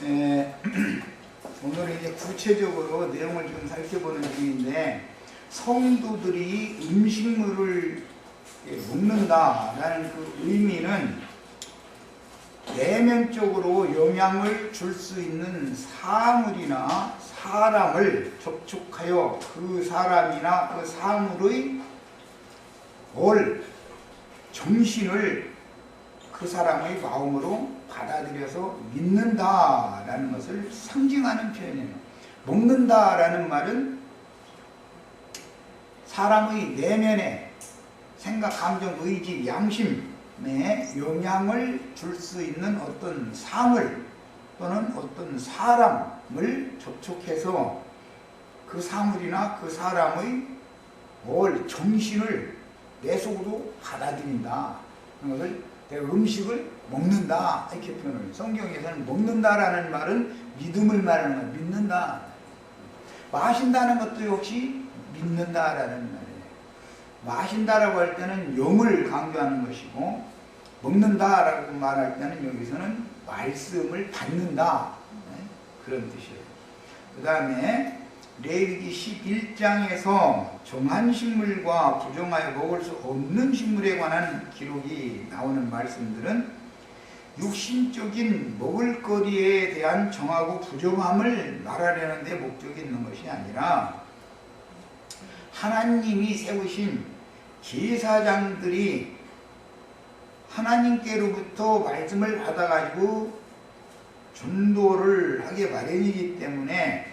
에, 오늘은 이제 구체적으로 내용을 좀 살펴보는 중인데, 성도들이 음식물을 먹는다라는 그 의미는 내면적으로 영향을 줄 수 있는 사물이나 사람을 접촉하여 그 사람이나 그 사물의 정신을 그 사람의 마음으로 받아들여서 믿는다라는 것을 상징하는 표현이에요. 먹는다라는 말은 사람의 내면에 생각, 감정, 의지, 양심에 영향을 줄 수 있는 어떤 사물 또는 어떤 사람을 접촉해서 그 사물이나 그 사람의 정신을 내 속으로 받아들인다. 그것을 내가 음식을 먹는다 이렇게 표현을 해요. 성경에서는 먹는다라는 말은 믿음을 말하는 거예요. 믿는다. 마신다는 것도 역시 믿는다라는 말이에요. 마신다라고 할 때는 영을 강조하는 것이고, 먹는다라고 말할 때는 여기서는 말씀을 받는다 그런 뜻이에요. 그 다음에 레위기 11장에서 정한 식물과 부정하여 먹을 수 없는 식물에 관한 기록이 나오는 말씀들은 육신적인 먹을거리에 대한 정하고 부정함을 말하려는 데 목적이 있는 것이 아니라 하나님이 세우신 제사장들이 하나님께로부터 말씀을 받아가지고 전도를 하게 마련이기 때문에,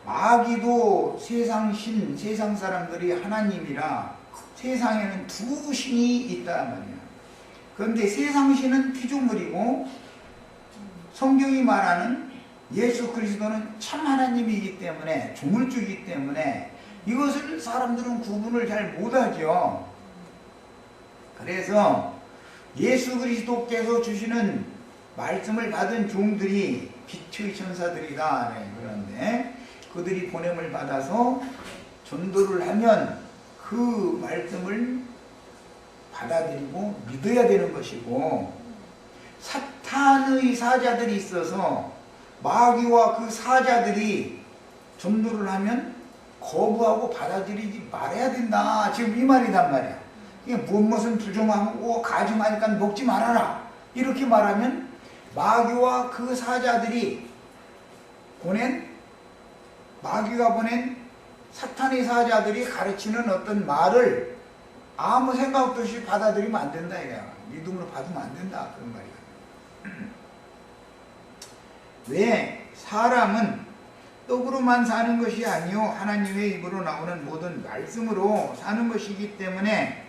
마귀도 세상신, 세상 사람들이 하나님이라 세상에는 두 신이 있다 말이야. 그런데 세상신은 피조물이고 성경이 말하는 예수 그리스도는 참 하나님이기 때문에, 조물주이기 때문에 이것을 사람들은 구분을 잘 못하죠. 그래서 예수 그리스도께서 주시는 말씀을 받은 종들이 빛의 천사들이다. 그런데 그들이 보냄을 받아서 전도를 하면 그 말씀을 받아들이고 믿어야 되는 것이고, 사탄의 사자들이 있어서 마귀와 그 사자들이 전도를 하면 거부하고 받아들이지 말아야 된다. 지금 이 말이단 말이야. 이게 무엇은 부정하고 가증하니까 먹지 말아라. 이렇게 말하면 마귀와 그 사자들이 마귀가 보낸 사탄의 사자들이 가르치는 어떤 말을 아무 생각도 없이 받아들이면 안 된다 이거야. 믿음으로 받으면 안 된다 그런 말이야. 왜? 사람은 떡으로만 사는 것이 아니요 하나님의 입으로 나오는 모든 말씀으로 사는 것이기 때문에,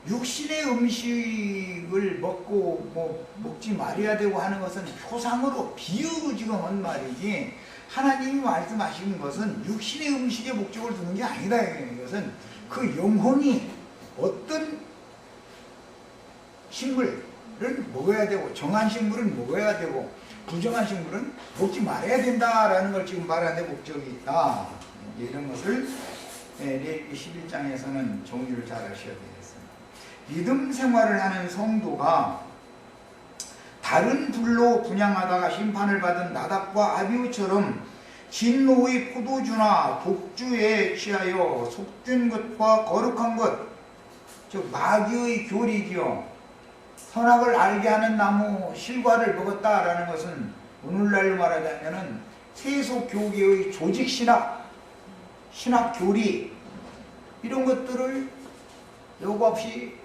육신의 음식을 먹지 말아야 되고 하는 것은 표상으로 비유로 지금 한 말이지, 하나님이 말씀하시는 것은 육신의 음식에 목적을 두는 게 아니다. 이것은 그 영혼이 어떤 식물을 먹어야 되고, 정한 식물은 먹어야 되고 부정한 식물은 먹지 말아야 된다라는 걸 지금 말하는 데 목적이 있다. 이런 것을 레위기 11장에서는 정리를 잘 하셔야 되겠습니다. 믿음 생활을 하는 성도가 다른 불로 분향하다가 심판을 받은 나답과 아비후처럼 진노의 포도주나 독주에 취하여 속된 것과 거룩한 것, 즉 마귀의 교리지요, 선악을 알게 하는 나무 실과를 먹었다라는 것은 오늘날로 말하자면은 세속교계의 조직신학, 신학교리 이런 것들을 요구 없이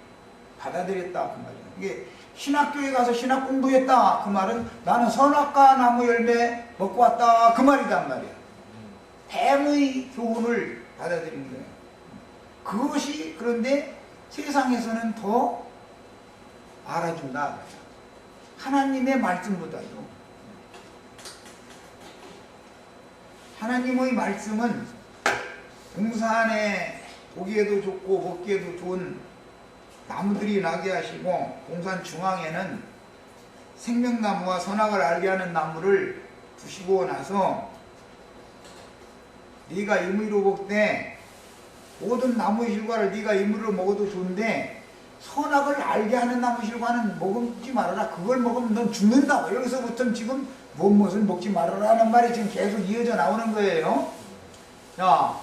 받아들였다 그 말이야. 이게 신학교에 가서 신학 공부했다 그 말은 나는 선악과 나무 열매 먹고 왔다 그 말이단 말이야. 뱀의 교훈을 받아들인 거예요. 그것이 그런데 세상에서는 더 알아준다. 하나님의 말씀보다도. 하나님의 말씀은 동산에 보기에도 좋고 먹기에도 좋은 나무들이 나게 하시고, 동산 중앙에는 생명나무와 선악을 알게 하는 나무를 두시고 나서 네가 임의로 먹되 모든 나무의 실과를 네가 임의로 먹어도 좋은데 선악을 알게 하는 나무 실과는 먹지 말아라. 그걸 먹으면 넌 죽는다. 여기서부터 지금 무엇을 먹지 말아라는 말이 지금 계속 이어져 나오는 거예요. 자,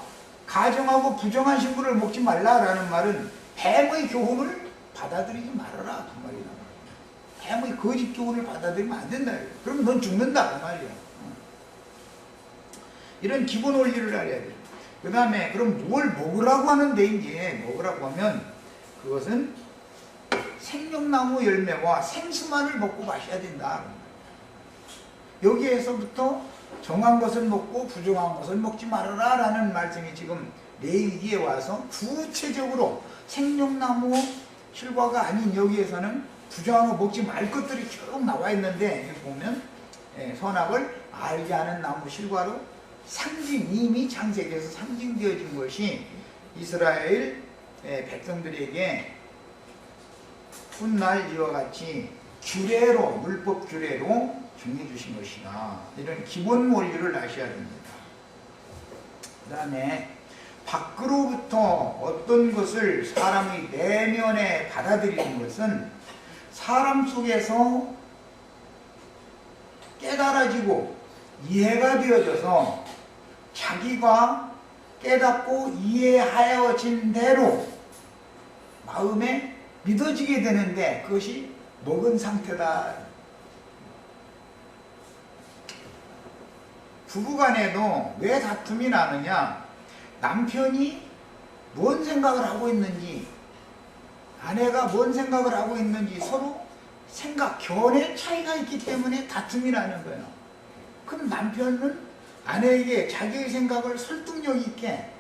가정하고 부정한 식물을 먹지 말라라는 말은 뱀의 교훈을 받아들이지 말아라 그 말이야. 뱀의 거짓 교훈을 받아들이면 안 된다. 그러면 넌 죽는다 그 말이야. 이런 기본 원리를 알아야 돼. 그 다음에 그럼 뭘 먹으라고 하는데 이제 먹으라고 하면 그것은 생명나무 열매와 생수만을 먹고 마셔야 된다. 여기에서부터 정한 것을 먹고 부정한 것을 먹지 말아라 라는 말씀이 지금 레위기에 와서 구체적으로 생명나무 실과가 아닌 여기에서는 부정한 거 먹지 말 것들이 쭉 나와 있는데 여기 보면 선악을 알게 하는 나무 실과로 상징, 이미 창세기에서 상징되어진 것이 이스라엘 백성들에게 훗날 이와 같이 규례로, 율법 규례로 정해주신 것이다. 이런 기본 원리를 아셔야 됩니다. 그 다음에 밖으로부터 어떤 것을 사람의 내면에 받아들이는 것은 사람 속에서 깨달아지고 이해가 되어져서 자기가 깨닫고 이해하여진 대로 마음에 믿어지게 되는데 그것이 먹은 상태다. 부부간에도 왜 다툼이 나느냐? 남편이 뭔 생각을 하고 있는지, 아내가 뭔 생각을 하고 있는지 서로 생각, 견해 차이가 있기 때문에 다툼이 나는 거예요. 그럼 남편은 아내에게 자기의 생각을 설득력 있게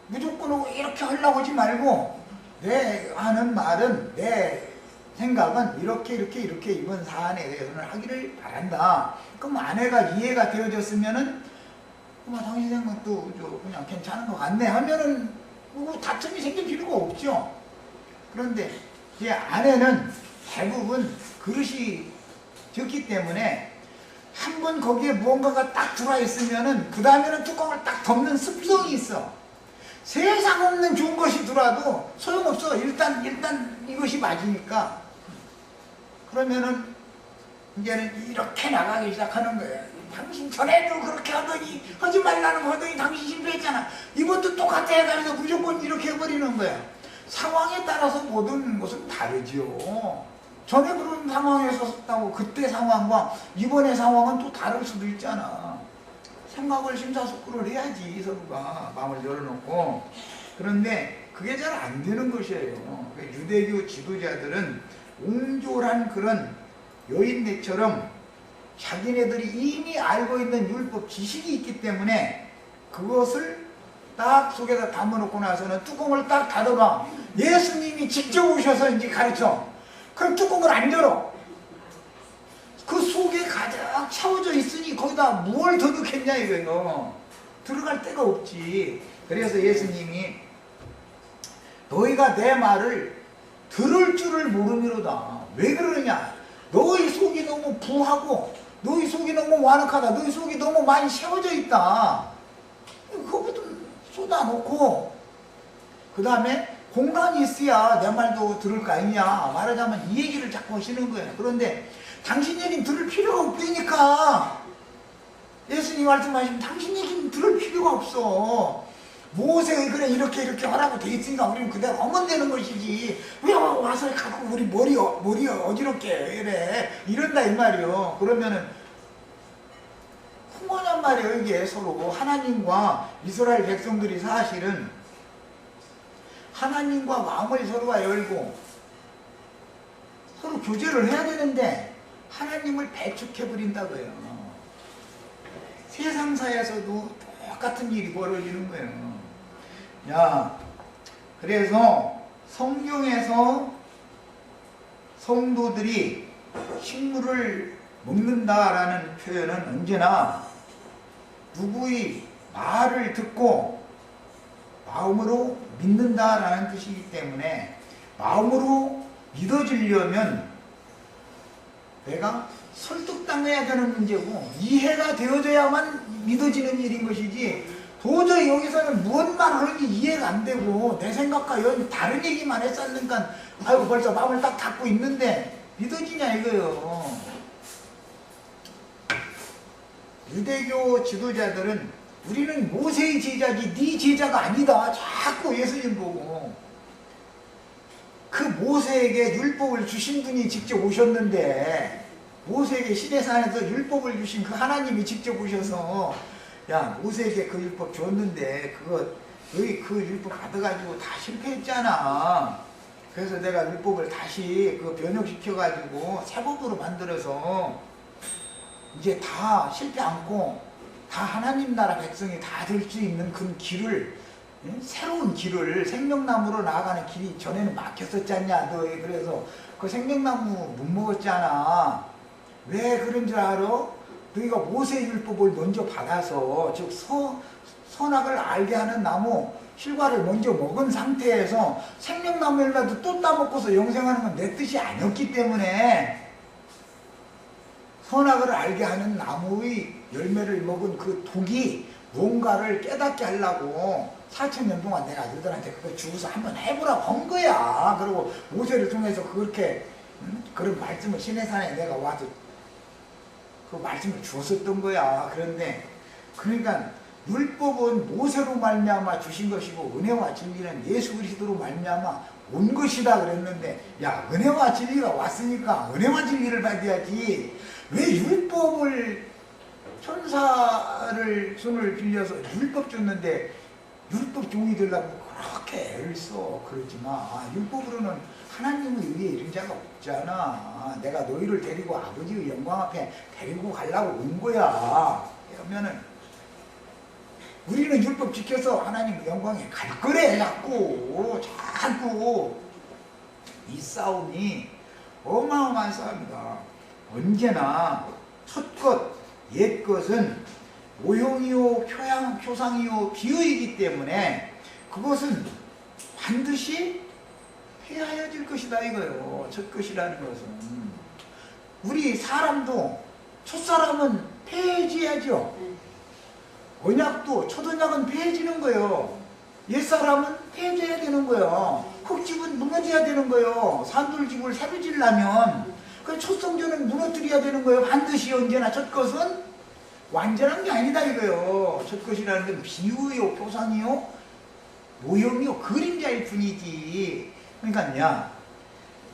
무조건 이렇게 하려고 하지 말고 내 하는 말은, 내 생각은 이렇게 이번 사안에 대해서는 하기를 바란다. 그럼 아내가 이해가 되어졌으면은 당신 생각도 그냥 괜찮은 것 같네 하면은 다툼이 생길 필요가 없죠. 그런데 제 아내는 대부분 그릇이 적기 때문에 한번 거기에 무언가가 딱 들어와 있으면은 그 다음에는 뚜껑을 딱 덮는 습성이 있어. 세상 없는 좋은 것이 들어와도 소용없어. 일단 이것이 맞으니까. 그러면은 이제는 이렇게 나가기 시작하는 거예요. 당신 전에도 그렇게 하더니 하지 말라는 거 하더니 당신 실패했잖아. 이번도 똑같아 해가면서 무조건 이렇게 해버리는 거야. 상황에 따라서 모든 것은 다르죠. 전에 그런 상황에서 썼다고 그때 상황과 이번의 상황은 또 다를 수도 있잖아. 생각을 심사숙고를 해야지 서로가 마음을 열어놓고. 그런데 그게 잘 안 되는 것이에요. 유대교 지도자들은 옹졸한 그런 여인네처럼 자기네들이 이미 알고 있는 율법 지식이 있기 때문에 그것을 딱 속에다 담아놓고 나서는 뚜껑을 딱 닫아봐. 예수님이 직접 오셔서 이제 가르쳐. 그럼 뚜껑을 안 열어. 그 속에 가득 채워져 있으니 거기다 뭘 더 넣겠냐 이거예요. 들어갈 데가 없지. 그래서 예수님이 너희가 내 말을 들을 줄을 모르미로다. 왜 그러냐? 너희 속이 너무 부하고 너희 속이 너무 완악하다. 너희 속이 너무 많이 채워져 있다. 그거부터 쏟아놓고 그 다음에 공간이 있어야 내 말도 들을 거 아니냐. 말하자면 이 얘기를 자꾸 하시는 거예요. 그런데 당신 얘기는 들을 필요가 없다니까. 예수님 말씀하시면 당신 얘기는 들을 필요가 없어. 모세가 그래 이렇게 하라고 돼 있으니까 우리는 그대로 하면 되는 것이지. 왜 와서 갖고 우리 머리 어지럽게 이래 이런다 이 말이요. 그러면은 흥분한 말이에요. 이게 서로 하나님과 이스라엘 백성들이 사실은 하나님과 마음을 서로가 열고 서로 교제를 해야 되는데 하나님을 배척해버린다고요. 세상사에서도 똑같은 일이 벌어지는 거예요. 야, 그래서 성경에서 성도들이 식물을 먹는다라는 표현은 언제나 누구의 말을 듣고 마음으로 믿는다라는 뜻이기 때문에 마음으로 믿어지려면 내가 설득당해야 되는 문제고 이해가 되어져야만 믿어지는 일인 것이지 도저히 여기서는 무슨 말 하는지 이해가 안 되고 내 생각과 다른 얘기만 했었으니까 아이고 벌써 마음을 딱 닫고 있는데 믿어지냐 이거요. 유대교 지도자들은 우리는 모세의 제자지 네 제자가 아니다. 자꾸 예수님 보고. 그 모세에게 율법을 주신 분이 직접 오셨는데 모세에게 시내산에서 율법을 주신 그 하나님이 직접 오셔서 야 모세에게 그 율법 줬는데 너희 그 율법 받아가지고 다 실패했잖아. 그래서 내가 율법을 다시 변형시켜가지고 새 법으로 만들어서 이제 다 실패 않고 다 하나님 나라 백성이 다 될 수 있는 그 길을 새로운 길을 생명나무로 나아가는 길이 전에는 막혔었잖냐 너희. 그래서 그 생명나무 못 먹었잖아. 왜 그런 줄 알아? 너희가 모세의 율법을 먼저 받아서 즉 선악을 알게 하는 나무 실과를 먼저 먹은 상태에서 생명나무 열매도 또 따먹고서 영생하는 건 내 뜻이 아니었기 때문에 선악을 알게 하는 나무의 열매를 먹은 그 독이 뭔가를 깨닫게 하려고 4,000년 동안 내가 너희들한테 그거 주고서 한번 해보라고 한 거야. 그리고 모세를 통해서 그렇게 그런 말씀을 시내산에 내가 와서 그 말씀을 주었었던 거야. 그런데 그러니까 율법은 모세로 말미암아 주신 것이고 은혜와 진리는 예수 그리스도로 말미암아 온 것이다 그랬는데 야 은혜와 진리가 왔으니까 은혜와 진리를 받아야지. 왜 율법을 천사를 손을 빌려서 율법 줬는데 율법 종이 되려고 그렇게 애를 써. 그러지 마. 율법으로는 하나님의 의에 이른 자가 없잖아. 내가 너희를 데리고 아버지의 영광 앞에 데리고 가려고 온 거야. 그러면은 우리는 율법 지켜서 하나님의 영광에 갈 거래. 자꾸 이 싸움이 어마어마한 싸움이다. 언제나 첫것 옛것은 모형이요 표상이요 비유이기 때문에 그것은 반드시 폐하여질 것이다 이거요. 첫것이라는 것은 우리 사람도 첫사람은 폐해져야죠. 언약도 첫 언약은 폐해지는 거예요. 옛사람은 폐해져야 되는 거예요. 흙집은 무너져야 되는 거예요. 산돌집을 새로 지려면 그 첫 성전은 무너뜨려야 되는 거예요. 반드시 언제나 첫것은 완전한 게 아니다 이거요. 첫것이라는 건 비유요 표상이요 모형이요 그림자일 뿐이지. 그러니까 야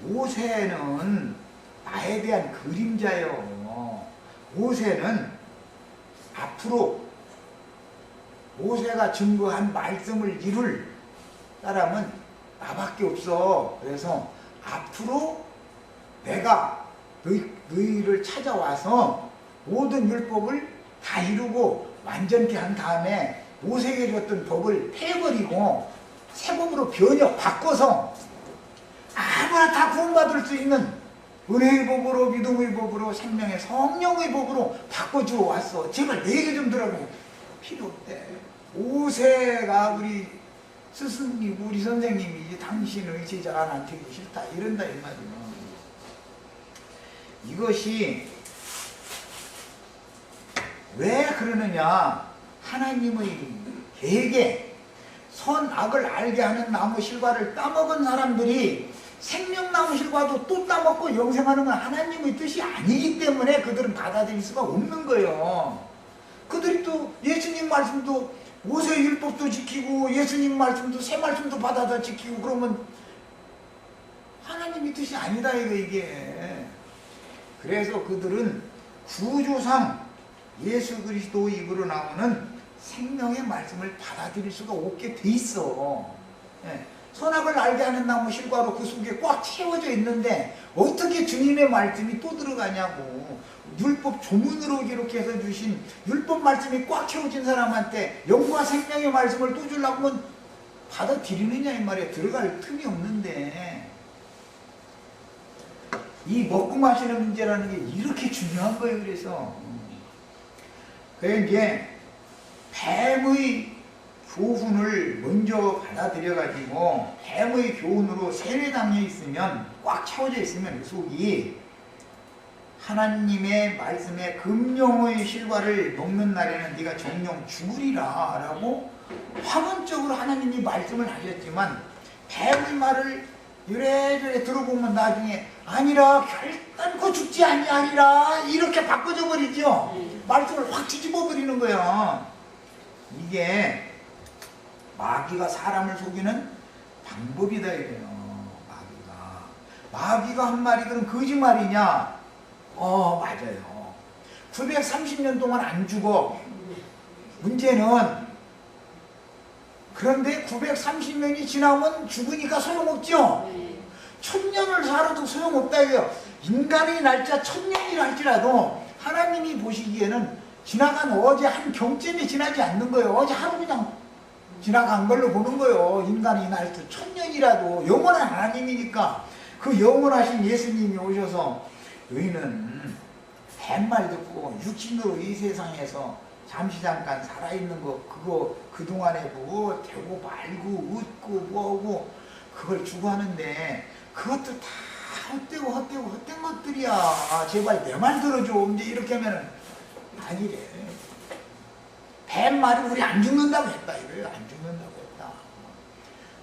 모세는 나에 대한 그림자요. 모세는 앞으로 모세가 증거한 말씀을 이룰 사람은 나밖에 없어. 그래서 앞으로 내가 너희를 찾아와서 모든 율법을 다 이루고 완전케 한 다음에 모세에게 줬던 법을 폐해버리고 새 법으로 바꿔서 아무나 다 구원받을 수 있는 은혜의 법으로 믿음의 법으로 생명의 성령의 법으로 바꿔주어 왔어. 제발 내 얘기 좀 들어보고. 필요 없대. 모세가 우리 스승님 우리 선생님이 당신의 제자가 안 되기 싫다 이런다 이 말이야. 이것이 왜 그러느냐. 하나님의 계획에 선악을 알게 하는 나무 실과를 따먹은 사람들이 생명나무 실과도 또 따먹고 영생하는 건 하나님의 뜻이 아니기 때문에 그들은 받아들일 수가 없는 거예요. 그들이 또 예수님 말씀도 모세의 율법도 지키고 예수님 말씀도 새 말씀도 받아다 지키고 그러면 하나님의 뜻이 아니다 이게. 그래서 그들은 구조상 예수 그리스도의 입으로 나오는 생명의 말씀을 받아들일 수가 없게 돼 있어. 선악을 알게 하는 나무 실과로 그 속에 꽉 채워져 있는데 어떻게 주님의 말씀이 또 들어가냐고. 율법 조문으로 기록해서 주신 율법 말씀이 꽉 채워진 사람한테 영과 생명의 말씀을 또 주려고 하면 받아들이느냐 이 말이야. 들어갈 틈이 없는데. 이 먹고 마시는 문제라는 게 이렇게 중요한 거예요. 그래서 이제 뱀의 교훈을 먼저 받아들여 가지고 뱀의 교훈으로 세뇌당해 있으면 꽉 채워져 있으면 그 속이 하나님의 말씀에 금령의 실과를 먹는 날에는 네가 정령 죽으리라 라고 화문적으로 하나님이 말씀을 하셨지만 뱀의 말을 이래저래 들어보면 나중에 아니라 결단코 죽지 아니하리라 이렇게 바꿔져 버리죠. 말씀을 확 뒤집어 버리는 거야. 이게 마귀가 사람을 속이는 방법이다 이래요. 마귀가 한 말이 그럼 거짓말이냐? 맞아요. 930년 동안 안 죽어. 문제는 그런데 930년이 지나면 죽으니까 소용없죠. 1000년을 살아도 소용없다 이거요. 인간의 날짜 1000년이라 할지라도 하나님이 보시기에는 지나간 어제 한 경점이 지나지 않는 거예요. 어제 하루 그냥 지나간 걸로 보는 거예요. 인간의 날짜 1000년이라도 영원한 하나님이니까 그 영원하신 예수님이 오셔서 너희는 뱀말 듣고 육신으로 이 세상에서 잠시 잠깐 살아있는 거 그거 그동안에 뭐 되고 말고 웃고 뭐하고 그걸 추구하는데 그것도 다 헛된 것들이야. 제발 내 말 들어줘. 이제 이렇게 하면은 아니래. 뱀말이 우리 안 죽는다고 했다 이거예요. 안 죽는다고 했다.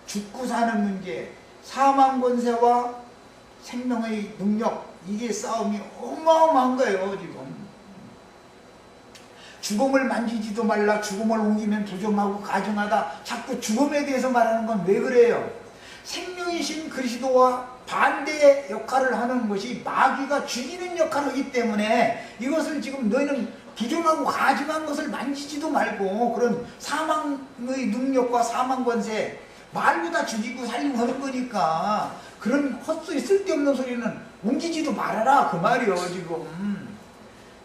죽고 사는 문제, 사망 권세와 생명의 능력, 이게 싸움이 어마어마한 거예요 지금. 죽음을 만지지도 말라. 죽음을 옮기면 부정하고 가증하다. 자꾸 죽음에 대해서 말하는 건 왜 그래요? 생명이신 그리스도와 반대의 역할을 하는 것이 마귀가 죽이는 역할을 하기 때문에 이것을 지금 너희는 부정하고 가증한 것을 만지지도 말고 그런 사망의 능력과 사망 권세 말고 다 죽이고 살리고 하는 거니까 그런 헛소리 쓸데없는 소리는 옮기지도 말아라 그 말이요 지금.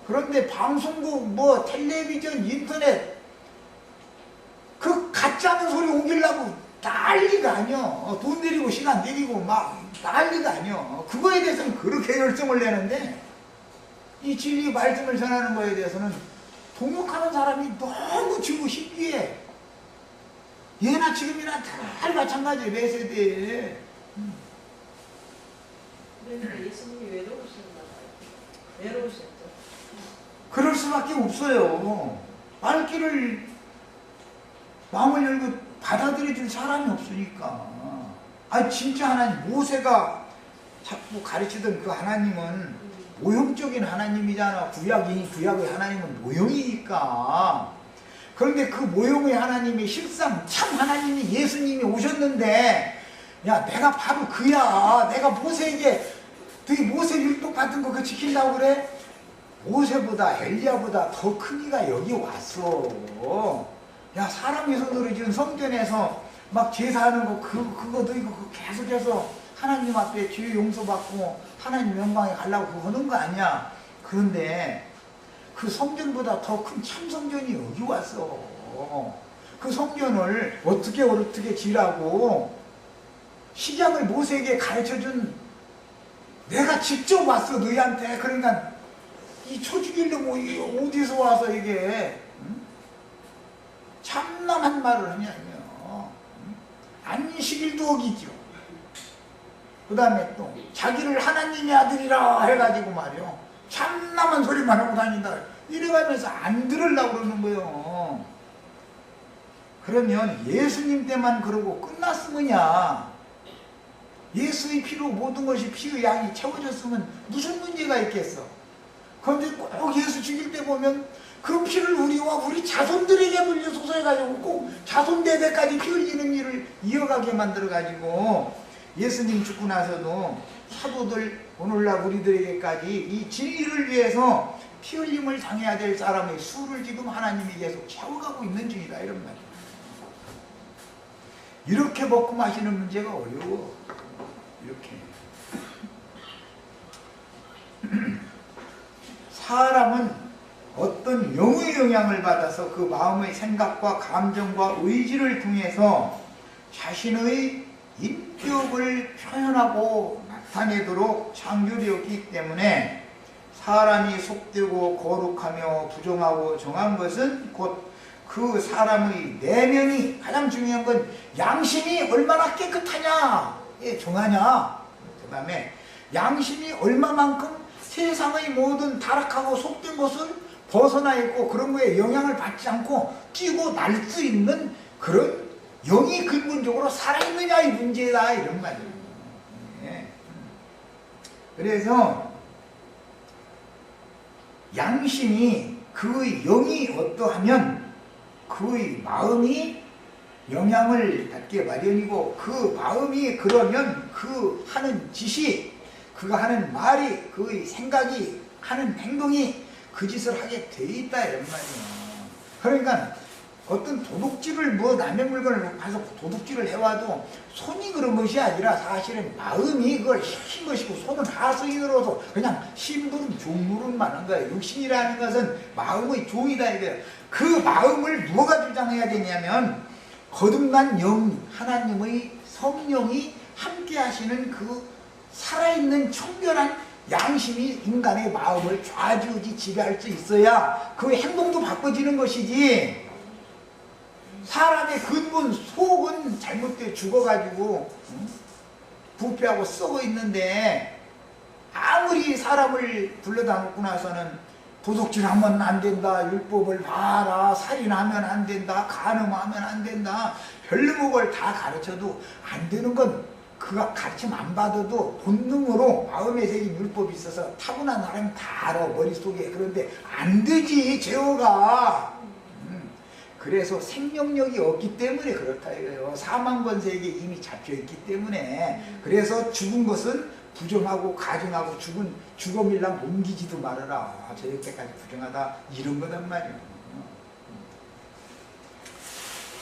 그런데 방송국 뭐 텔레비전 인터넷 그 가짜는 소리 옮기려고 난리가 아니여. 돈 들이고 시간 들이고 막 난리가 아니여. 그거에 대해서는 그렇게 열정을 내는데 이 진리 말씀을 전하는 거에 대해서는 동역하는 사람이 너무 지금 신기해. 예나 지금이나 다 마찬가지예요. 매 세대에. 그러니까 예수님이 외로우셨나 봐요. 외로우셨죠. 그럴 수밖에 없어요. 말귀를 마음을 열고 받아들여줄 사람이 없으니까. 진짜 하나님, 모세가 자꾸 가르치던 그 하나님은 모형적인 하나님이잖아. 구약의 하나님은 모형이니까. 그런데 그 모형의 하나님이 실상 참 하나님이 예수님이 오셨는데 야 내가 바로 그야. 내가 모세에게 너희 모세 율법 같은 거 그거 지킨다고 그래? 모세보다 엘리야보다 더 큰 이가 여기 왔어. 야 사람이 손으로 지은 성전에서 막 제사하는 거 그거 너희 그거 계속해서 하나님 앞에 죄 용서받고 하나님 영광에 가려고 그거 하는 거 아니야. 그런데 그 성전보다 더 큰 참 성전이 여기 왔어. 그 성전을 어떻게 지라고 식양을 모세에게 가르쳐준 내가 직접 왔어 너희한테. 그러니까 이 초죽일로 뭐 어디서 와서 이게 참남한 말을 하냐며. 안식일도 어기죠. 그 다음에 또 자기를 하나님의 아들이라 해가지고 말이요 참남한 소리만 하고 다닌다. 이래가면서 안 들으려고 그러는 거예요. 그러면 예수님 때만 그러고 끝났으면야. 예수의 피로 모든 것이 피의 양이 채워졌으면 무슨 문제가 있겠어. 그런데 꼭 예수 죽일 때 보면 그 피를 우리와 우리 자손들에게 물려줘서 해가지고 꼭 자손 대대까지 피 흘리는 일을 이어가게 만들어가지고 예수님 죽고 나서도 사도들 오늘날 우리들에게까지 이 진리를 위해서 피 흘림을 당해야 될 사람의 수를 지금 하나님이 계속 채워가고 있는 중이다 이런 말이에요. 이렇게 먹고 마시는 문제가 어려워. 이렇게 사람은 어떤 영의 영향을 받아서 그 마음의 생각과 감정과 의지를 통해서 자신의 인격을 표현하고 나타내도록 창조되었기 때문에 사람이 속되고 거룩하며 부정하고 정한 것은 곧 그 사람의 내면이 가장 중요한 건 양심이 얼마나 깨끗하냐 정하냐. 그 다음에 양심이 얼마만큼 세상의 모든 타락하고 속된 것을 벗어나 있고 그런 거에 영향을 받지 않고 뛰고 날 수 있는 그런 영이 근본적으로 살아있느냐 이 문제다 이런 말이에요. 예. 그래서 양심이 그의 영이 어떠하면 그의 마음이 영향을 받게 마련이고 그 마음이 그러면 그 하는 짓이 그가 하는 말이 그의 생각이 하는 행동이 그 짓을 하게 돼 있다 이런 말이에요. 그러니까 어떤 도둑질을 뭐 남의 물건을 가서 도둑질을 해와도 손이 그런 것이 아니라 사실은 마음이 그걸 시킨 것이고 손은 하수인으로서 그냥 심부름 종물은 하는 거예요. 육신이라는 것은 마음의 종이다 이거예요. 그 마음을 누가 주장해야 되냐면 거듭난 영 하나님의 성령이 함께 하시는 그 살아있는 청결한 양심이 인간의 마음을 좌지우지 지배할 수 있어야 그 행동도 바꿔지는 것이지. 사람의 근본 속은 잘못돼 죽어가지고 부패하고 썩어 있는데 아무리 사람을 불러다 놓고 나서는 도둑질하면 안 된다, 율법을 봐라, 살인하면 안 된다, 간음하면 안 된다, 별목을 다 가르쳐도 안 되는 건 그가 가르침 안 받아도 본능으로 마음에 새긴 율법이 있어서 타고난 사람이 다 알아 머릿속에. 그런데 안 되지 제어가. 그래서 생명력이 없기 때문에 그렇다 이거예요. 사망권세에게 이미 잡혀있기 때문에. 그래서 죽은 것은 부정하고 가증하고 죽음일랑 옮기지도 말아라. 저 여태까지 부정하다 이런 거단 말이에요.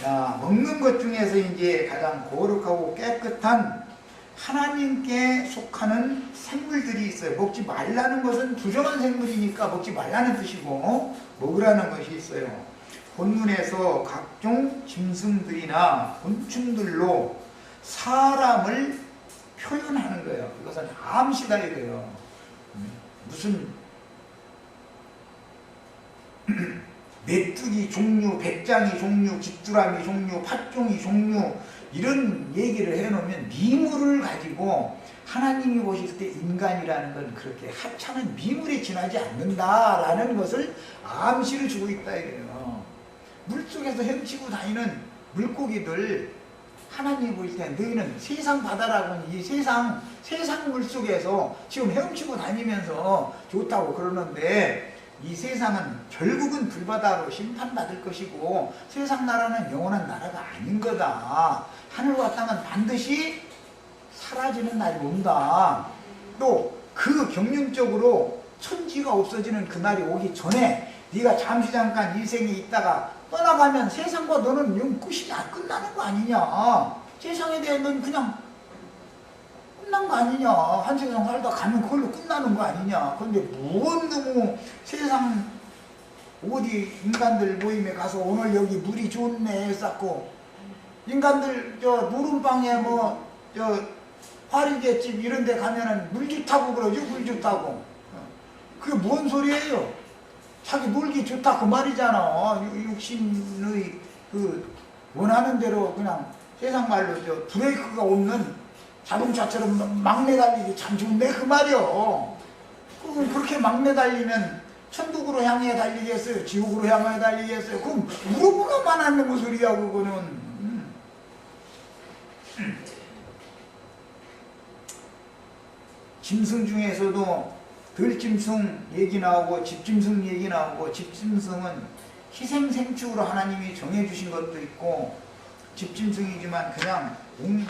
자, 먹는 것 중에서 이제 가장 거룩하고 깨끗한 하나님께 속하는 생물들이 있어요. 먹지 말라는 것은 부정한 생물이니까 먹지 말라는 뜻이고 먹으라는 것이 있어요. 본문에서 각종 짐승들이나 곤충들로 사람을 표현하는 거예요. 이것은 암시다 이거예요. 무슨 메뚜기 종류, 배짱이 종류, 깃두라미 종류, 팥종이 종류 이런 얘기를 해놓으면 미물을 가지고 하나님이 보실 때 인간이라는 건 그렇게 하찮은 미물에 지나지 않는다라는 것을 암시를 주고 있다 이거예요. 물속에서 헤엄치고 다니는 물고기들 하나님이 보실 때 너희는 세상 바다라고는 이 세상 물속에서 지금 헤엄치고 다니면서 좋다고 그러는데 이 세상은 결국은 불바다로 심판받을 것이고 세상 나라는 영원한 나라가 아닌 거다. 하늘과 땅은 반드시 사라지는 날이 온다. 또 그 경륜적으로 천지가 없어지는 그날이 오기 전에 네가 잠시 잠깐 일생에 있다가 떠나가면 세상과 너는 영 끝이 끝나는 거 아니냐. 세상에 대해 넌 그냥 끝난 거 아니냐. 한 세상 살다 가면 그걸로 끝나는 거 아니냐. 그런데 뭔 너무 세상 어디 인간들 모임에 가서 오늘 여기 물이 좋네 쌓고 인간들 저 노름방에 뭐 저 화리개집 이런 데 가면은 물 좋다고 그러죠. 물 좋다고. 그게 뭔 소리예요. 자기 놀기 좋다 그 말이잖아. 육신의 그 원하는 대로 그냥 세상 말로 저 브레이크가 없는 자동차처럼 막내 달리기 참 좋네 그 말이요. 그렇게 막내 달리면 천국으로 향해 달리겠어요? 지옥으로 향해 달리겠어요? 그럼 물어보나만 하는 거 소리야 그거는. 짐승 중에서도 들짐승 얘기 나오고 집짐승 얘기 나오고 집짐승은 희생생축으로 하나님이 정해주신 것도 있고 집짐승이지만 그냥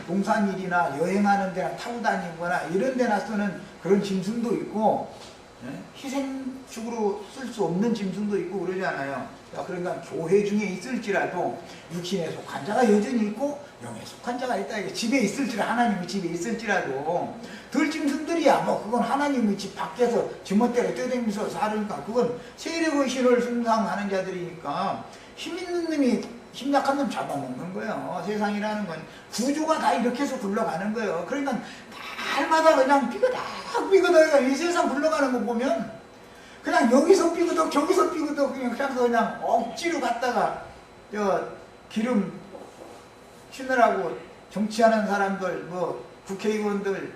농산일이나 여행하는 데나 타고 다니거나 이런 데나 쓰는 그런 짐승도 있고 희생축으로 쓸 수 없는 짐승도 있고 그러잖아요. 그러니까 교회 중에 있을지라도 육신에 속한 자가 여전히 있고 영에 속한 자가 있다. 집에 있을지라도 하나님의 집에 있을지라도 들짐승들이야 뭐 그건 하나님의 집 밖에서 지멋대로 떠다니면서 살으니까 그건 세력의 신을 숭상하는 자들이니까 힘 있는 놈이 힘 약한 놈 잡아먹는 거예요. 세상이라는 건 구조가 다 이렇게 해서 굴러가는 거예요. 그러니까 날마다 그냥 삐그덕 이 세상 굴러가는 거 보면 그냥 여기서 삐그덕 저기서 삐그덕 그냥 억지로 갔다가 저 기름 신으라고 정치하는 사람들 뭐 국회의원들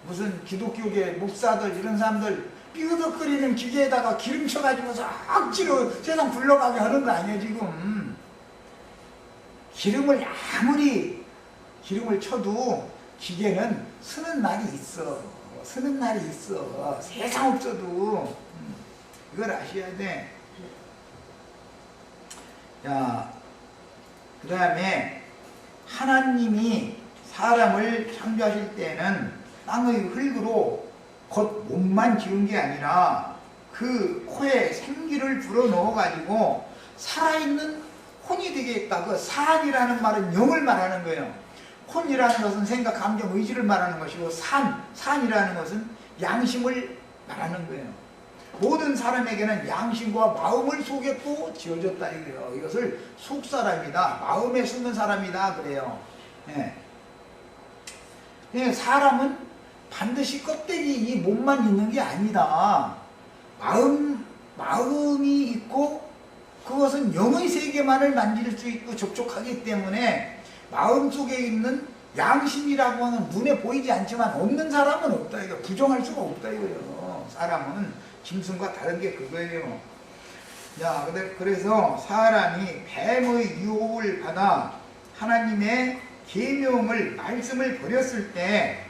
무슨 기독교계 목사들 이런 사람들 삐그덕거리는 기계에다가 기름 쳐가지고서 억지로 세상 굴러가게 하는 거 아니야 지금. 기름을 쳐도 기계는 쓰는 날이 있어. 쓰는 날이 있어. 세상 없어도. 이걸 아셔야 돼. 자, 그 다음에 하나님이 사람을 창조하실 때는 땅의 흙으로 곧 몸만 지은 게 아니라 그 코에 생기를 불어넣어 가지고 살아있는 혼이 되겠다. 그 산이라는 말은 영을 말하는 거예요. 혼이라는 것은 생각, 감정, 의지를 말하는 것이고 산이라는 것은 양심을 말하는 거예요. 모든 사람에게는 양심과 마음을 속에 또 지어졌다 이거예요. 이것을 속사람이다, 마음에 쓰는 사람이다 그래요. 예. 사람은 반드시 껍데기 이 몸만 있는 게 아니다. 마음이 있고 그것은 영의 세계만을 만질 수 있고 접촉하기 때문에 마음속에 있는 양심이라고 하는 눈에 보이지 않지만 없는 사람은 없다 이거. 부정할 수가 없다 이거예요. 사람은 짐승과 다른 게 그거예요. 자, 그래서 사람이 뱀의 유혹을 받아 하나님의 계명을 말씀을 버렸을 때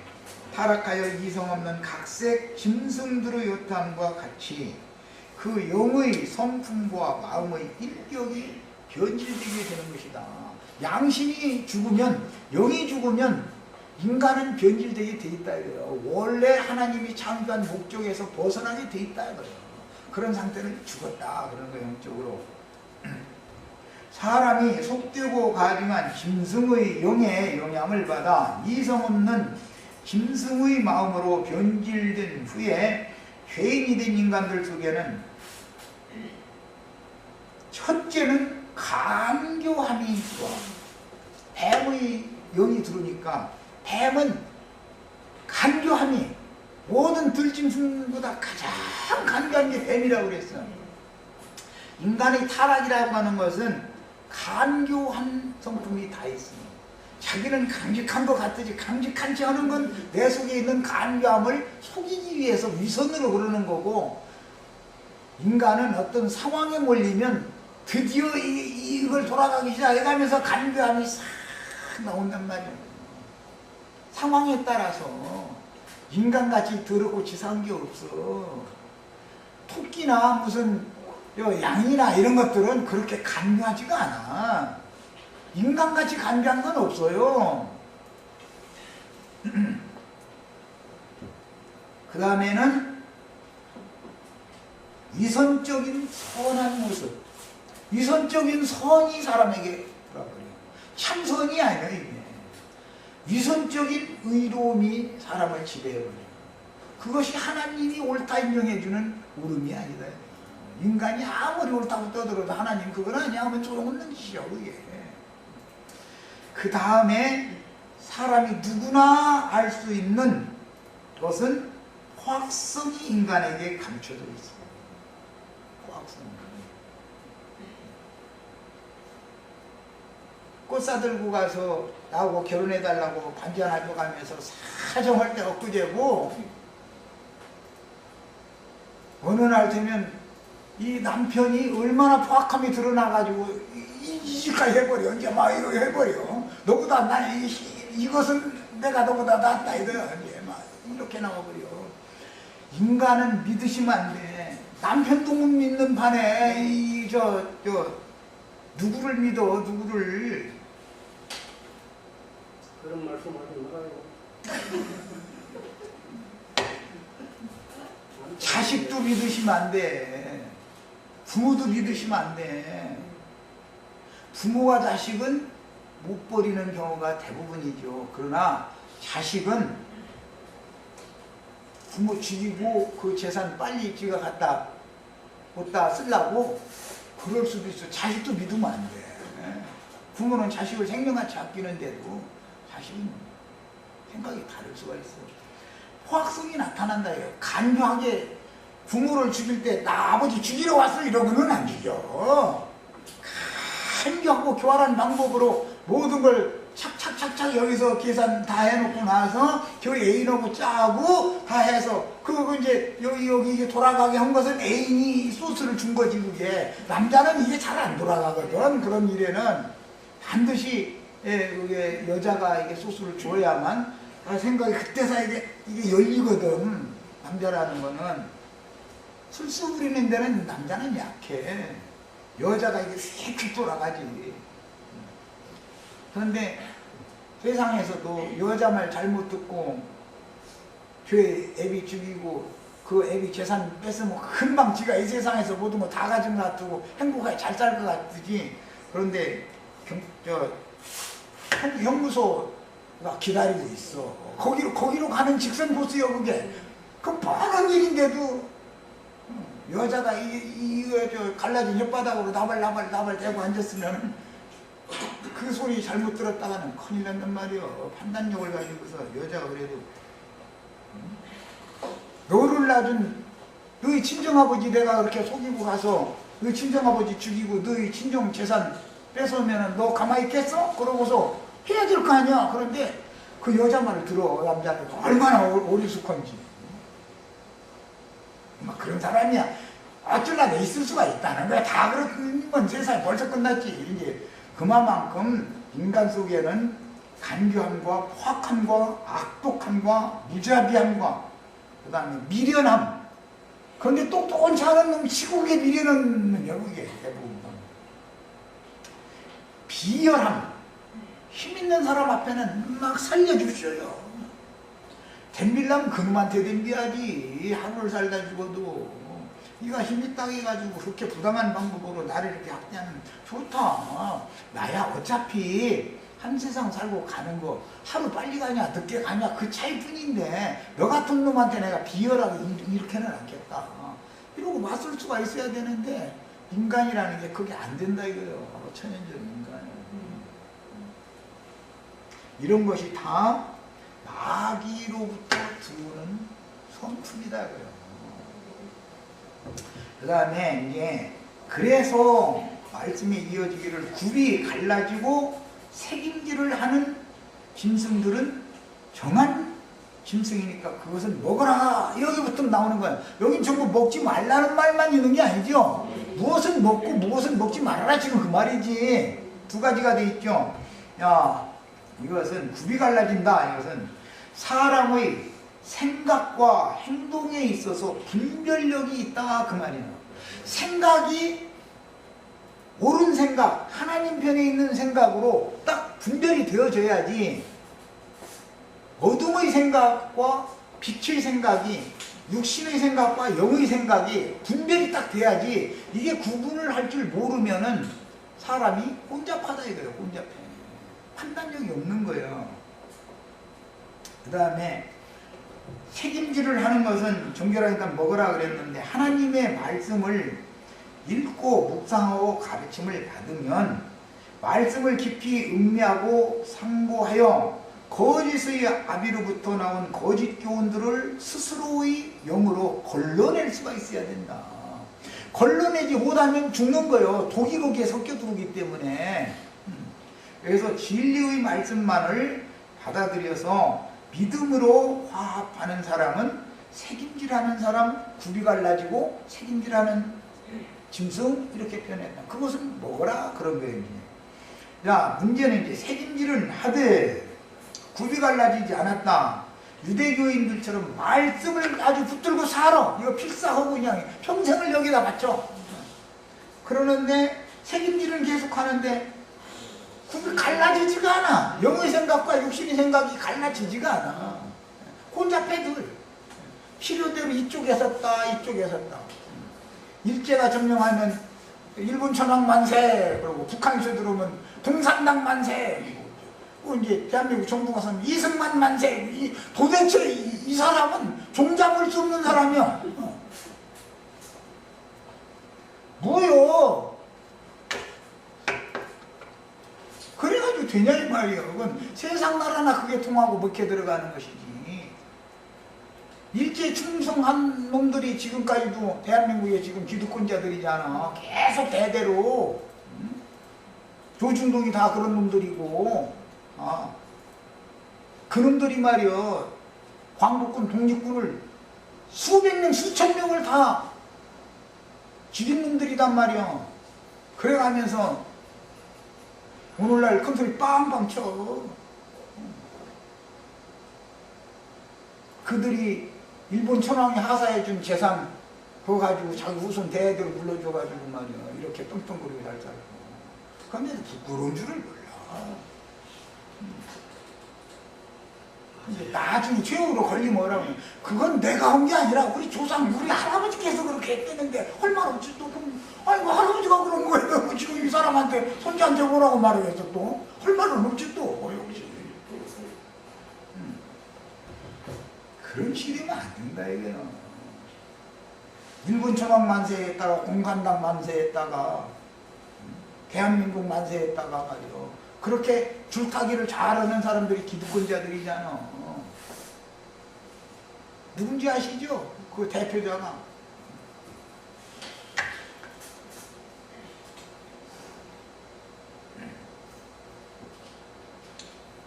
타락하여 이성 없는 각색 짐승들의 요탐과 같이 그 영의 성품과 마음의 인격이 변질되게 되는 것이다. 양심이 죽으면, 영이 죽으면 인간은 변질되게 돼 있다 이거예요. 원래 하나님이 창조한 목적에서 벗어나게 돼 있다 이거예요. 그런 상태는 죽었다 그런 거예요. 영적으로. 사람이 속되고 가증한 짐승의 영에 영향을 받아 이성 없는 짐승의 마음으로 변질된 후에 죄인이 된 인간들 속에는 첫째는 간교함이 있어. 뱀의 영이 들어오니까 뱀은 간교함이 모든 들짐승보다 가장 간교한 게 뱀이라고 그랬어. 인간의 타락이라고 하는 것은 간교한 성품이 다 있습니다. 자기는 강직한 것 같으지 강직한 체 하는 건 내 속에 있는 간교함을 속이기 위해서 위선으로 그러는 거고, 인간은 어떤 상황에 몰리면 드디어 이걸 돌아가기 시작해가면서 간교함이 싹 나온단 말이에요. 상황에 따라서 인간같이 더럽고 치사한 게 없어. 토끼나 무슨 양이나 이런 것들은 그렇게 간교하지가 않아. 인간같이 간교한 건 없어요. 그 다음에는 위선적인 선한 모습. 위선적인 선이 사람에게 돌아버려요. 참선이 아니에요 이게. 위선적인 의로움이 사람을 지배해버려요. 그것이 하나님이 옳다 인정해주는 옳음이 아니다. 인간이 아무리 옳다고 떠들어도 하나님 그건 아니야 하면 소용없는 짓이야 그게. 그 다음에 사람이 누구나 알 수 있는 것은 화학성이 인간에게 감춰져 있습니다. 화학성. 꽃 사들고 가서 나하고 결혼해달라고 반지 하나 줘가면서 사정할 데가 엊그제고, 어느 날 되면 이 남편이 얼마나 포악함이 드러나가지고 이직까지 해버려. 이제 막 이거 해버려. 너보다 이것은 내가 너보다 낫다 이거야. 이제 막 이렇게 나와버려. 인간은 믿으시면 안 돼. 남편도 못 믿는 판에 누구를 믿어, 누구를. 그런 말씀 하지 말아요. 자식도 믿으시면 안 돼. 부모도 믿으시면 안 돼. 부모와 자식은 못 버리는 경우가 대부분이죠. 그러나 자식은 부모 죽이고 그 재산 빨리 지가 갖다 쓰려고 그럴 수도 있어. 자식도 믿으면 안 돼. 부모는 자식을 생명같이 아끼는데도 자식은 생각이 다를 수가 있어. 포악성이 나타난다. 간교하게 부모를 죽일 때 나 아버지 죽이러 왔어 이러고는 안 죽여. 간교하고 교활한 방법으로 모든 걸 착착착 착착 여기서 계산 다 해놓고 나서 저 애인하고 짜고 다 해서 그거 이제 여기 이게 돌아가게 한 것은 애인이 소스를 준 거지. 그게 남자는 이게 잘 안 돌아가거든. 그런 일에는 반드시 그게 여자가 이게 소스를 줘야만 생각이 그때서 이게 열리거든. 남자라는 거는 술수 부리는 데는 남자는 약해. 여자가 이게 휙휙 돌아가지. 그런데 세상에서도 여자 말 잘못 듣고 교회 애비 죽이고 그 애비 재산 뺏으면 금방 지가 이 세상에서 모든 거 다 가지고 놔두고 행복하게 잘 살 것 같지. 그런데 형무소가 기다리고 있어. 거기로 가는 직선 코스요 그게. 그 뻔한 일인데도 여자가 이거 갈라진 혓바닥으로 나발 대고 앉았으면 그 소리 잘못 들었다가는 큰일 난단 말이요. 판단력을 가지고서 여자가 그래도 너를 낳은 너희 친정아버지 내가 그렇게 속이고 가서 너희 친정아버지 죽이고 너희 친정 재산 뺏어오면 너 가만히 있겠어? 그러고서 해야 될 거 아니야. 그런데 그 여자 말을 들어. 남자는 얼마나 어리숙한지. 막 그런 사람이야. 어쩌려고 있을 수가 있다는 거야. 다 그렇건 세상이 벌써 끝났지. 이제 그만큼 인간 속에는 간교함과 포악함과 악독함과 무자비함과 그 다음에 미련함. 그런데 똑똑한 차는 놈 치고 그게 미련한 놈이야. 그게 대부분. 비열함. 힘 있는 사람 앞에는 막 살려주셔요. 덤빌라면 그놈한테 덤벼야지. 하루를 살다 죽어도. 네가 힘있다고 해가지고 그렇게 부당한 방법으로 나를 이렇게 학대하면 좋다. 나야 어차피 한 세상 살고 가는 거 하루 빨리 가냐 늦게 가냐 그 차이뿐인데 너 같은 놈한테 내가 비열하게 이렇게는 않겠다. 이러고 맞설 수가 있어야 되는데 인간이라는 게 그게 안 된다 이거예요. 천연적 인간. 이런 것이 다 마귀로부터 들어오는 성품이다고요. 그 다음에 이제 그래서 말씀이 이어지기를 굽이 갈라지고 색임질을 하는 짐승들은 정한 짐승이니까 그것은 먹어라 여기부터 나오는 거야. 여긴 전부 먹지 말라는 말만 있는 게 아니죠. 무엇은 먹고 무엇은 먹지 말아라 지금 그 말이지. 두 가지가 돼 있죠. 야, 이것은 굽이 갈라진다. 이것은 사람의 생각과 행동에 있어서 분별력이 있다 그 말이에요. 생각이 옳은 생각, 하나님 편에 있는 생각으로 딱 분별이 되어져야지 어둠의 생각과 빛의 생각이 육신의 생각과 영의 생각이 분별이 딱 돼야지. 이게 구분을 할 줄 모르면은 사람이 혼잡하다 이거예요. 혼잡해. 판단력이 없는 거예요. 그 다음에 책임질을 하는 것은 정결하니까 먹으라 그랬는데 하나님의 말씀을 읽고 묵상하고 가르침을 받으면 말씀을 깊이 음미하고 상고하여 거짓의 아비로부터 나온 거짓 교훈들을 스스로의 영으로 걸러낼 수가 있어야 된다. 걸러내지 못하면 죽는 거예요. 독이 거기에 섞여 들어오기 때문에. 그래서 진리의 말씀만을 받아들여서 믿음으로 화합하는 사람은 책임질하는 사람, 굽이 갈라지고 책임질하는 짐승 이렇게 표현했다. 그것은 먹어라 그런 거예요. 자, 문제는 이제 책임질은 하되 굽이 갈라지지 않았다. 유대교인들처럼 말씀을 아주 붙들고 살아. 이거 필사하고 그냥 평생을 여기다 바쳐. 그러는데 책임질은 계속 하는데 굽이 갈라지지가 않아. 영의 생각과 육신의 생각이 갈라지지가 않아. 혼잡해들. 필요대로 이쪽에 섰다 이쪽에 섰다. 일제가 점령하면 일본 천황 만세 그러고 북한에서 들어오면 동산당 만세. 이제 대한민국 정부가 서면 이승만 만세. 도대체 이 사람은 종잡을 수 없는 사람이야. 뭐요? 그래가지고 되냐 이 말이에요. 그건 세상 나라나 그게 통하고 먹혀 들어가는 것이지. 일제 충성한 놈들이 지금까지도 대한민국에 지금 기득권자들이잖아. 계속 대대로. 조중동이 다 그런 놈들이고. 그놈들이 말이여 광복군 독립군을 수백 명 수천 명을 다 죽인 놈들이단 말이여. 그래가면서 오늘날 큰소리 빵빵 쳐. 그들이 일본 천황이 하사해준 재산 그거 가지고 자기 후손 대대로 물려줘가지고 말이야 이렇게 떵떵거리고 잘 살고. 그런데도 부끄러운 줄을 몰라. 근데 나중에 죄으로 걸리면 뭐라고 해. 그건 내가 한 게 아니라 우리 조상 우리 할아버지께서 그렇게 했대는데 얼마나 없지 또. 아이고 할아버지가 그런 거예요. 지금 이 사람한테 손자한테 뭐라고 말하겠어 또. 얼마나 없지 또. 역시. 그런 식이면 안 된다 이게요. 일본 천황 만세했다가 공산당 만세했다가 대한민국 만세했다가 말이요. 그렇게 줄타기를 잘하는 사람들이 기득권자들이잖아. 누군지 아시죠? 그 대표자가.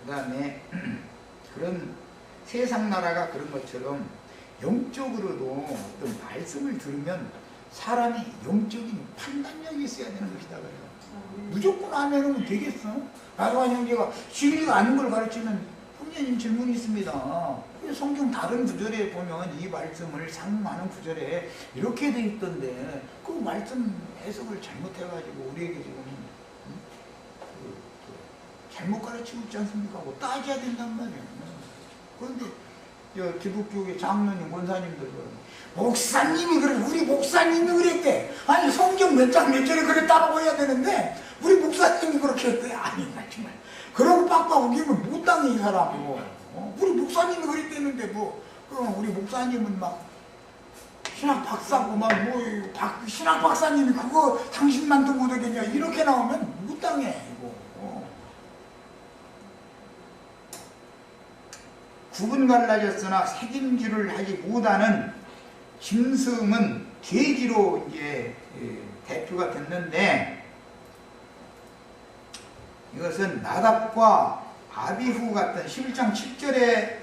그 다음에 그런 세상 나라가 그런 것처럼 영적으로도 어떤 말씀을 들으면 사람이 영적인 판단력이 있어야 되는 것이다 그래요. 무조건 하면 되겠어? 나도한 형제가 진리가 아닌 걸 가르치면 형제님 질문이 있습니다. 성경 다른 구절에 보면 이 말씀을 상응하는 구절에 이렇게 돼 있던데 그 말씀 해석을 잘못해가지고 우리에게 지금 잘못 가르치고 있지 않습니까? 하고 따져야 된단 말이에요. 그런데 기독교의 장로님, 권사님들 목사님이 그래, 우리 목사님이 그랬대. 아니 성경 몇 장 몇 절에 그랬다고 해야 되는데 우리 목사님이 그렇게 했대. 아니 나 정말 그러고 빡빡 우기면 못 당해 이 사람이고. 우리 목사님이 그랬대는데 뭐 그럼 우리 목사님은 막 신학 박사고 막 뭐 신학 박사님이 그거 당신만도 못하겠냐 이렇게 나오면 못 당해 이거. 구분 갈라졌으나 책임질을 하지 못하는 짐승은 돼지로 이제 대표가 됐는데 이것은 나답과 아비후 같은 11장 10절에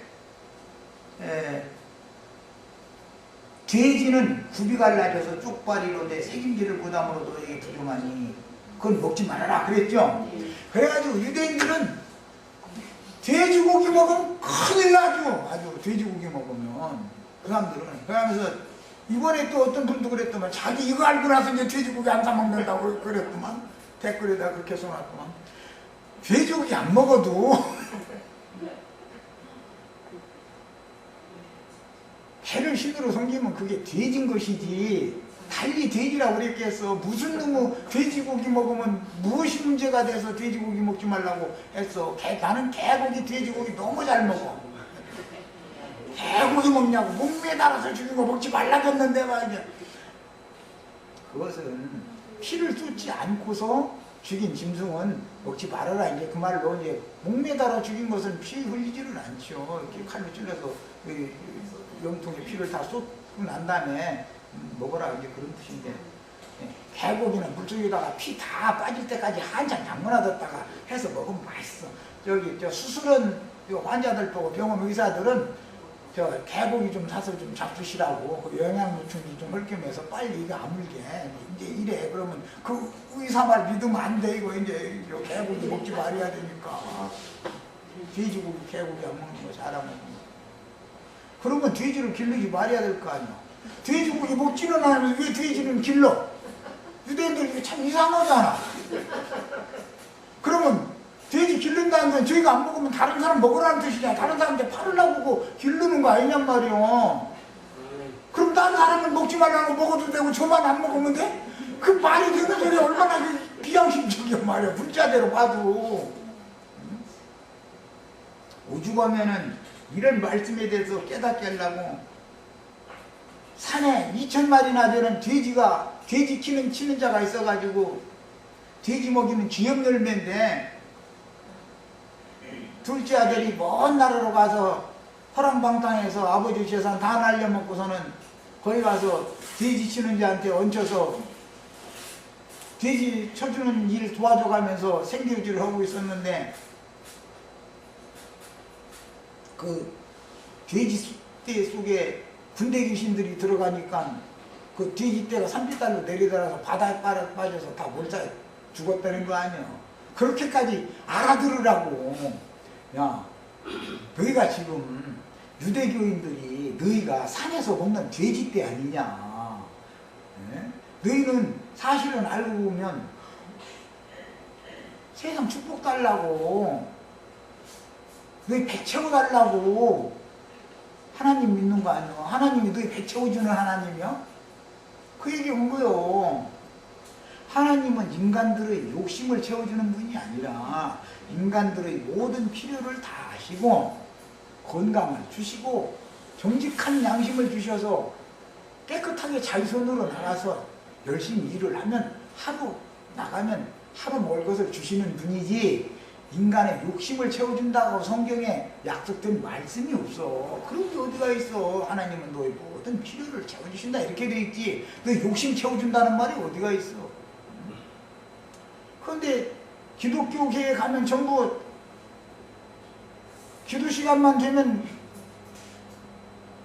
돼지는 굽이 갈라져서 쪽발이로 내 책임질을 못함으로 너에게 부정하니 그건 먹지 말아라 그랬죠. 그래가지고 유대인들은 돼지고기 먹으면 큰일 나죠. 아주 돼지고기 먹으면 그 사람들은. 그러면서 이번에 또 어떤 분도 그랬더만 자기 이거 알고 나서 이제 돼지고기 안 사 먹는다고 그랬더만 댓글에다 그렇게 써놨더만 돼지고기 안 먹어도 해를 신으로 섬기면 그게 돼지인 것이지 달리 돼지라고 그랬겠어. 무슨 놈의 돼지고기 먹으면 무엇이 문제가 돼서 돼지고기 먹지 말라고 했어. 나는 개고기 돼지고기 너무 잘 먹어. 개고기 먹냐고 목매에 달아서 죽인 거 먹지 말라겠는데 말이야. 그것은 피를 쏟지 않고서 죽인 짐승은 먹지 말아라 이제 그 말로 이제 목매에 달아 죽인 것은 피 흘리지는 않죠. 이렇게 칼로 찔러서 염통에 피를 다 쏟고 난 다음에 먹어라 이제 그런 뜻인데 개고기는 물속에다가 피 다 빠질 때까지 한참 담궈놔뒀다가 해서 먹으면 맛있어. 저기 수술은 환자들 보고 병원 의사들은 개고기 좀 사서 좀 잡수시라고 그 영양 보충이 좀 헐겸해서 빨리 이거 아물게 이제 이래. 그러면 그 의사 말 믿으면 안 돼. 이거 이제 개고기 먹지 말아야 되니까 돼지고기 개고기 안 먹는 거 잘안 먹는 거. 그러면 돼지를 기르지 말아야 될 거 아니야. 돼지고기 먹지는 않으면 왜 돼지는 길러? 유대인들 이게 참 이상하잖아. 그러면 돼지 기른다는 건 저희가 안 먹으면 다른 사람 먹으라는 뜻이잖아. 다른 사람한테 팔으려고 기르는 거 아니냔 말이요. 그럼 다른 사람은 먹지 말라고 먹어도 되고 저만 안 먹으면 돼? 그 말이 되는 소리 얼마나 비양심적이야 말이야. 문자대로 봐도. 오죽하면은 이런 말씀에 대해서 깨닫게 하려고 산에 2,000마리나 되는 돼지 치는 자가 있어가지고 돼지 먹이는 기업열매인데 둘째 아들이 먼 나라로 가서 허랑방탕해서 아버지 재산 다 날려먹고서는 거기 가서 돼지 치는 자한테 얹혀서 돼지 쳐주는 일 도와줘가면서 생계유지를 하고 있었는데 그 돼지 떼 속에 군대 귀신들이 들어가니까 그 돼지 떼가 산비탈로 내리더라서 바다에 빠져서 다 몰자 죽었다는 거 아니야. 그렇게까지 알아들으라고. 야, 너희가 지금 유대교인들이 너희가 산에서 먹는 돼지 떼 아니냐. 예? 너희는 사실은 알고 보면 세상 축복 달라고, 너희 배 채워달라고 하나님 믿는 거 아니야. 하나님이 너희 배 채워주는 하나님이야? 그 얘기 온 거요. 하나님은 인간들의 욕심을 채워주는 분이 아니라 인간들의 모든 필요를 다 아시고 건강을 주시고 정직한 양심을 주셔서 깨끗하게 자기손으로 나가서 열심히 일을 하면 하루 나가면 하루 먹을 것을 주시는 분이지, 인간의 욕심을 채워준다고 성경에 약속된 말씀이 없어. 그런 게 어디가 있어. 하나님은 너의 모든 필요를 채워주신다 이렇게 돼 있지, 너 욕심 채워준다는 말이 어디가 있어. 그런데 기독교계에 가면 전부 기도 시간만 되면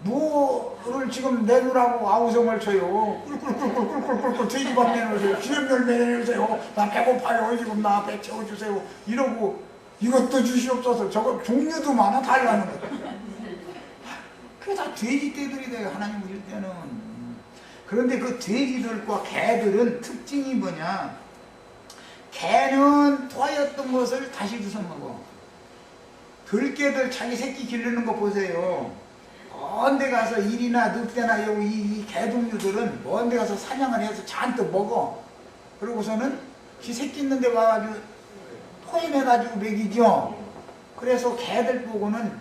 뭐를 지금 내놓으라고 아우성을 쳐요. 꿀꿀꿀꿀꿀꿀꿀 돼지밥 내놓으세요. 기름열매 내놓으세요. 나 배고파요. 지금 나 배 채워주세요. 이러고 이것도 주시옵소서. 저거 종류도 많아 달라는 거야. 그게 다 돼지떼들이 돼요. 하나님 우실 때는. 그런데 그 돼지들과 개들은 특징이 뭐냐. 개는 토하였던 것을 다시 주워 먹어. 들개들 자기 새끼 기르는 거 보세요. 먼 데 가서 일이나 늑대나 이 개종류들은 먼 데 가서 사냥을 해서 잔뜩 먹어. 그러고서는 지 새끼 있는 데 와가지고 토해내가지고 먹이죠. 그래서 개들 보고는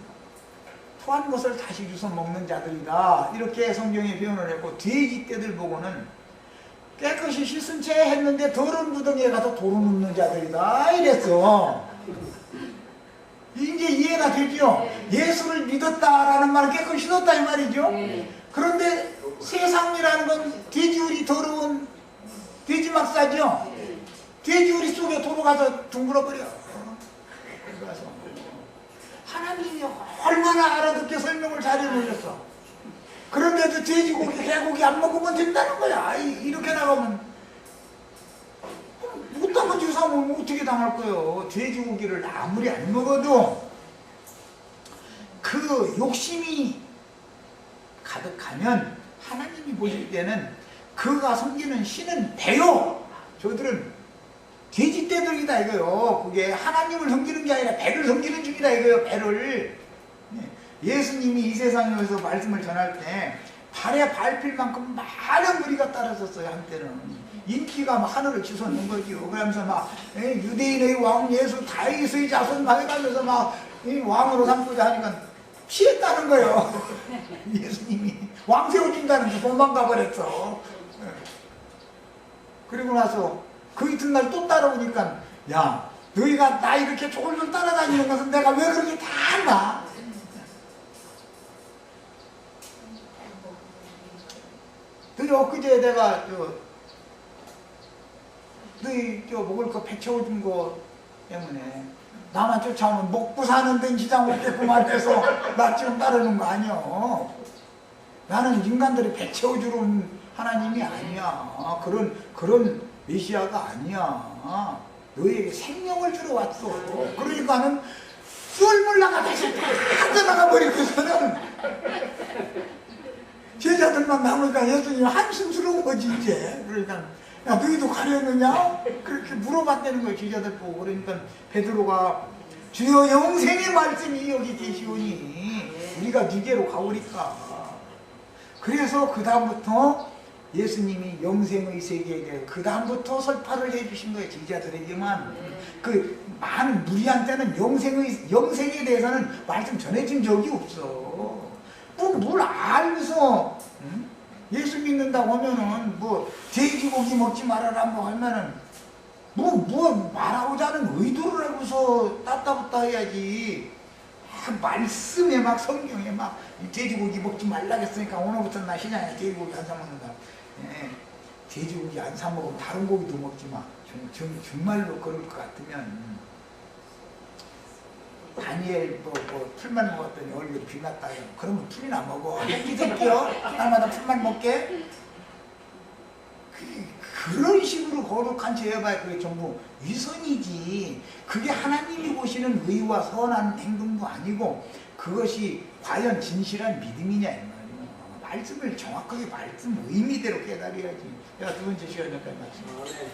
토한 것을 다시 주워 먹는 자들이다, 이렇게 성경에 표현을 했고, 돼지떼들 보고는 깨끗이 씻은 채 했는데 더러운 무덤에 가서 도로 눕는 자들이다 이랬어. 이제 이해가 되죠? 예수를 믿었다라는 말은 깨끗이 씻었다 이 말이죠? 그런데 세상이라는 건 돼지우리 더러운 돼지막사죠? 돼지우리 속에 도로 가서 둥글어버려. 하나님이 얼마나 알아듣게 설명을 잘해놓으셨어. 그런데도 돼지고기, 개고기 안 먹으면 된다는 거야. 이렇게 나가면 못 당하지 사면 어떻게 당할 거예요. 돼지고기를 아무리 안 먹어도 그 욕심이 가득하면 하나님이 보실 때는 그가 섬기는 신은 배요. 저들은 돼지떼들이다 이거요. 그게 하나님을 섬기는 게 아니라 배를 섬기는 중이다 이거요. 배를. 예수님이 이 세상에 오셔서 말씀을 전할 때 발에 밟힐 만큼 많은 무리가 따라섰어요. 한때는 인기가 막 하늘을 치솟는 거지요. 그러면서 막 유대인의 왕 예수 다윗의 자손 막 해가면서 막 왕으로 삼고자 하니까 피했다는 거예요. 예수님이 왕 세워준다는데 도망가 버렸어. 그리고 나서 그 이튿날 또 따라오니까, 야 너희가 나 이렇게 졸졸 따라다니는 것은 내가 왜 그렇게 다 알나? 너희 엊그제 내가 너희 먹을 거 배 채워준 거 때문에 나만 쫓아오면 먹고 사는 데는 지장 없겠구만 해서 나 지금 따르는 거 아니야. 나는 인간들이 배 채워주러 온 하나님이 아니야. 그런 메시아가 아니야. 너희에게 생명을 주러 왔어. 그러니까는 쏠물나가 다시 다 들어가 버리고서는 제자들만 남으니까 예수님이 한심스러운 거지 이제. 그러니까 야 너희도 가려느냐? 그렇게 물어봤다는 거예요. 제자들 보고. 그러니까 베드로가 주여 영생의 말씀이 여기 계시오니 우리가 니게로 가오리까. 그래서 그 다음부터 예수님이 영생의 세계에 대해 그 다음부터 설파를 해주신 거예요. 제자들에게만. 그 많은 무리한테는 영생에 대해서는 말씀 전해준 적이 없어. 뭘 알면서 예수 믿는다고 하면은 뭐 돼지고기 먹지 말아라 뭐 하면은 뭐 말하고자 하는 의도를 하고서 따따붙다 해야지. 말씀에 막 성경에 막 돼지고기 먹지 말라고 했으니까 오늘부터 나 신앙에 돼지고기 안 사 먹는다. 돼지고기 안 사 먹으면 다른 고기도 먹지 마. 정말로 그럴 것 같으면 다니엘 풀만 먹었더니 얼굴이 빛났다. 그러면 풀이나 먹어. 이 새끼요. 날마다 풀만 먹게. 그런 식으로 거룩한 죄 해봐야 그게 전부 위선이지. 그게 하나님이 보시는 의와 선한 행동도 아니고 그것이 과연 진실한 믿음이냐 이 말이에요. 말씀을 정확하게 말씀 의미대로 깨달아야지. 내가 두 번째 시간에 말씀.